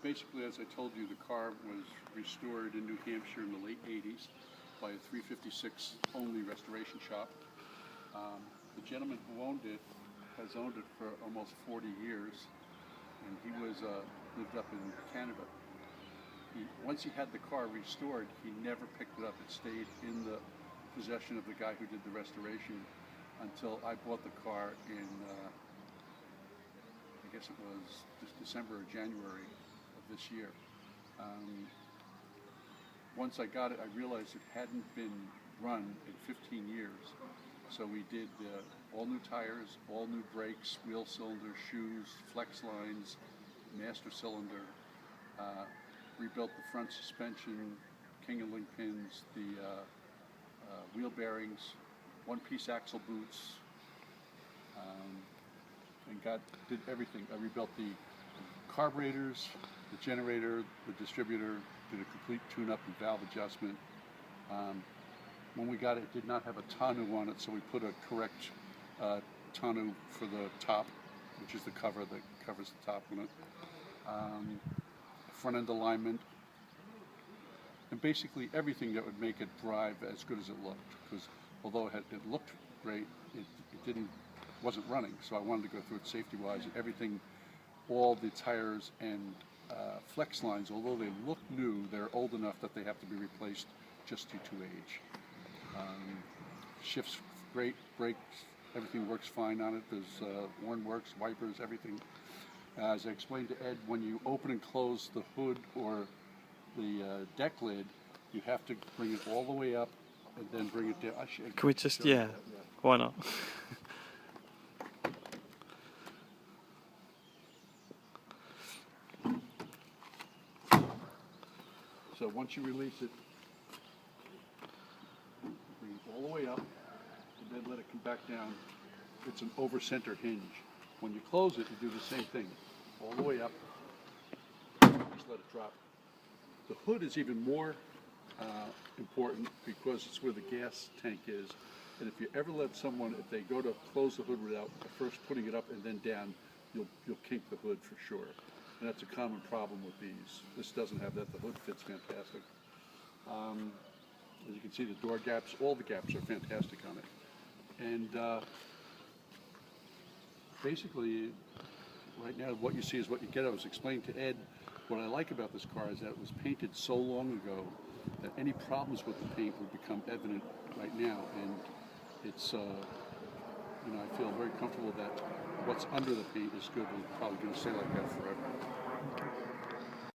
Basically, as I told you, the car was restored in New Hampshire in the late 80s by a 356 only restoration shop. The gentleman who owned it has owned it for almost 40 years, and he lived up in Canada. Once he had the car restored, he never picked it up. It stayed in the possession of the guy who did the restoration until I bought the car in, I guess it was just December or January of this year. Once I got it, I realized it hadn't been run in 15 years. So we did all new tires, all new brakes, wheel cylinders, shoes, flex lines, master cylinder, rebuilt the front suspension, king and link pins, the wheel bearings, one-piece axle boots, and did everything. I rebuilt the carburetors, the generator, the distributor, did a complete tune-up and valve adjustment. When we got it, it did not have a tonneau on it, so we put a correct tonneau for the top, which is the cover that covers the top on it. Front end alignment, and basically everything that would make it drive as good as it looked. Because although it looked great, it wasn't running. So I wanted to go through it safety-wise. Everything, all the tires and flex lines, although they look new, they're old enough that they have to be replaced just due to age. Shifts great, brakes, everything works fine on it. There's horn works, wipers, everything. As I explained to Ed, when you open and close the hood or the deck lid, you have to bring it all the way up and then bring it down. Can we just, yeah, why not? So once you release it, bring it all the way up and then let it come back down. It's an over-center hinge. When you close it, you do the same thing. All the way up, just let it drop. The hood is even more important because it's where the gas tank is. And if you ever let someone, if they go to close the hood without first putting it up and then down, you'll kink the hood for sure. And that's a common problem with these. This doesn't have that. The hood fits fantastic. As you can see, the door gaps, all the gaps are fantastic on it. And basically, right now, what you see is what you get. I was explaining to Ed, what I like about this car is that it was painted so long ago that any problems with the paint would become evident right now. And it's, I feel very comfortable that what's under the paint is good. We're probably going to stay like that forever.